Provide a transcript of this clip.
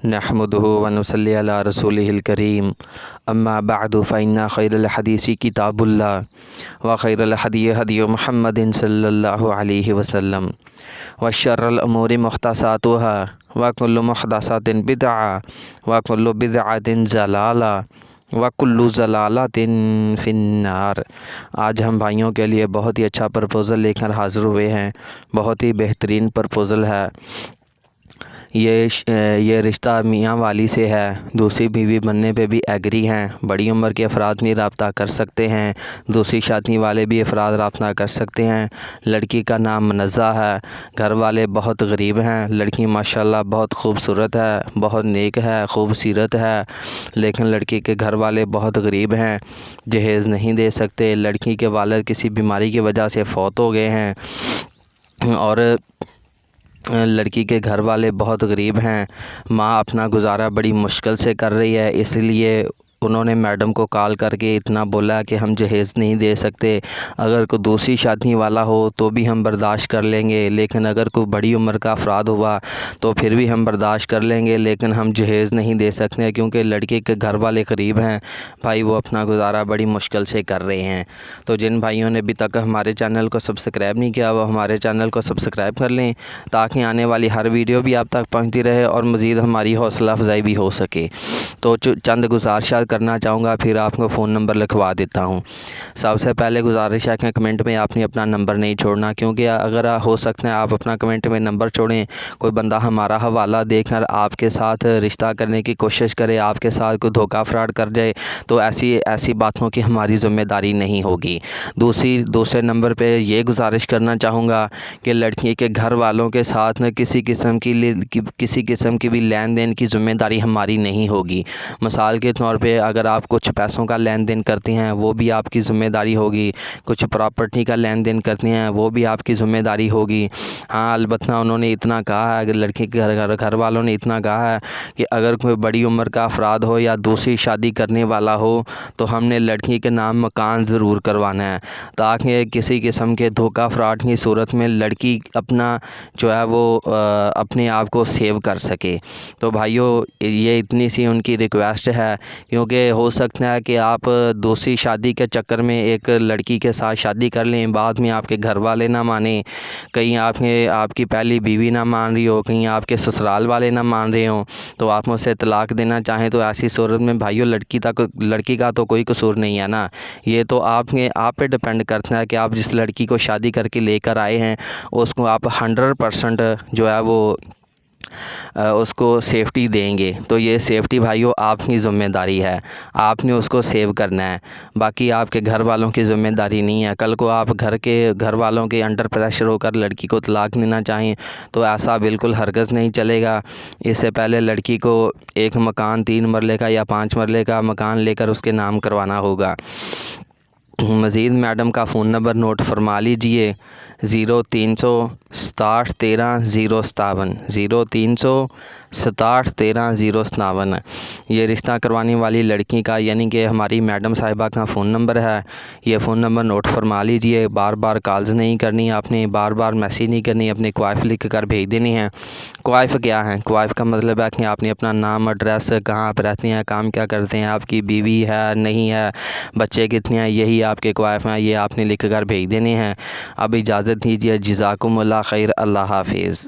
नहमदुहु व नुसल्ली अला रसूलिहिल करीम अम्मा बअदु फ़इन्ना खैरल हदीसी किताबुल्लाह व खैरल हदी हदी मुहम्मदिन सल्लल्लाहु अलैहि वसल्लम व शर्रल उमूरि मुख्तसातुहा व कुल्लु मुहदसातिन बिदअ व कुल्लु बिदअतिन ज़लाला व कुल्लु ज़लालतिन फिन्नार। आज हम भाइयों के लिए बहुत ही अच्छा प्रपोज़ल लेकर हाज़िर हुए हैं। बहुत ही बेहतरीन प्रपोज़ल है। ये रिश्ता मियाँ वाली से है। दूसरी बीवी बनने पे भी एग्री हैं। बड़ी उम्र के अफराद भी रब्ता कर सकते हैं। दूसरी शादी वाले भी अफराद रब्ता कर सकते हैं। लड़की का नाम मुनज़्ज़ा है। घर वाले बहुत गरीब हैं। लड़की माशाल्लाह बहुत खूबसूरत है, बहुत नेक है, खूब सीरत है, लेकिन लड़की के घर वाले बहुत गरीब हैं, जहेज़ नहीं दे सकते। लड़की के वालिद किसी बीमारी की वजह से फ़ौत हो गए हैं और लड़की के घर वाले बहुत गरीब हैं। माँ अपना गुजारा बड़ी मुश्किल से कर रही है, इसलिए उन्होंने मैडम को कॉल करके इतना बोला कि हम जहेज़ नहीं दे सकते। अगर कोई दूसरी शादी वाला हो तो भी हम बर्दाश्त कर लेंगे, लेकिन अगर कोई बड़ी उम्र का अफराद हुआ तो फिर भी हम बर्दाश्त कर लेंगे, लेकिन हम जहेज़ नहीं दे सकते क्योंकि लड़के के घर वाले गरीब हैं। भाई वो अपना गुजारा बड़ी मुश्किल से कर रहे हैं। तो जिन भाइयों ने अभी तक हमारे चैनल को सब्सक्राइब नहीं किया वो हमारे चैनल को सब्सक्राइब कर लें, ताकि आने वाली हर वीडियो भी आप तक पहुँचती रहे और मज़ीद हमारी हौसला अफजाई भी हो सके। तो चंद गुजारिश करना चाहूँगा, फिर आपको फ़ोन नंबर लिखवा देता हूँ। सबसे पहले गुजारिश है कि कमेंट में आपने अपना नंबर नहीं छोड़ना, क्योंकि अगर हो सकता है आप अपना कमेंट में नंबर छोड़ें, कोई बंदा हमारा हवाला देकर आपके साथ रिश्ता करने की कोशिश करे, आपके साथ कोई धोखा फ्रॉड कर जाए, तो ऐसी बातों की हमारी ज़िम्मेदारी नहीं होगी। दूसरे नंबर पे ये गुजारिश करना चाहूँगा कि लड़की के घर वालों के साथ किसी किस्म की भी लेन देन की ज़िम्मेदारी हमारी नहीं होगी। मिसाल के तौर पे अगर आप कुछ पैसों का लेन देन करते हैं वो भी आपकी ज़िम्मेदारी होगी, कुछ प्रॉपर्टी का लेन देन करते हैं वो भी आपकी ज़िम्मेदारी होगी। हाँ, अलबत्ता उन्होंने इतना कहा है कि लड़की के घर वालों ने इतना कहा है कि अगर कोई बड़ी उम्र का अफराद हो या दूसरी शादी करने वाला हो तो हमने लड़की के नाम मकान ज़रूर करवाना है, ताकि किसी किस्म के धोखा फ्रॉड की सूरत में लड़की अपना जो है वो अपने आप को सेव कर सके। तो भाइयों ये इतनी सी उनकी रिक्वेस्ट है, क्योंकि हो सकता है कि आप दूसरी शादी के चक्कर में एक लड़की के साथ शादी कर लें, बाद में आपके घर वाले ना माने, कहीं आपकी पहली बीवी ना मान रही हो, कहीं आपके ससुराल वाले ना मान रहे हों, तो आप मुझसे तलाक देना चाहें, तो ऐसी सूरत में भाइयों लड़की का तो कोई कसूर नहीं है ना। ये तो आप पे डिपेंड करता है कि आप जिस लड़की को शादी करके लेकर आए हैं उसको आप 100% जो है वो उसको सेफ्टी देंगे। तो ये सेफ्टी भाइयों आपकी ज़िम्मेदारी है, आपने उसको सेव करना है, बाकी आपके घर वालों की ज़िम्मेदारी नहीं है। कल को आप घर वालों के अंडर प्रेशर होकर लड़की को तलाक देना चाहें तो ऐसा बिल्कुल हरगिज़ नहीं चलेगा। इससे पहले लड़की को एक मकान 3 मरले का या 5 मरले का मकान लेकर उसके नाम करवाना होगा। मज़ीद मैडम का फ़ोन नंबर नोट फरमा लीजिए 0367 13 057 0367 13 057। ये रिश्ता करवाने वाली लड़की का यानी कि हमारी मैडम साहिबा का फ़ोन नंबर है। ये फ़ोन नंबर नोट फरमा लीजिए। बार बार कॉल्स नहीं करनी आपने, बार बार मैसेज नहीं करनी, अपने क्वाइफ लिख कर भेज देनी है। क्वाइफ क्या है? क्वाइफ का मतलब है कि आपने अपना नाम, एड्रेस, कहाँ आप रहते हैं, काम क्या करते हैं, आपकी बीवी है नहीं है, बच्चे कितने हैं, यही आपके क्वाइफ हैं, ये आपने लिख कर भेज देने हैं। अब इजाज़त दीजिए। जज़ाकुमुल्लाह खैर। अल्लाह हाफिज़।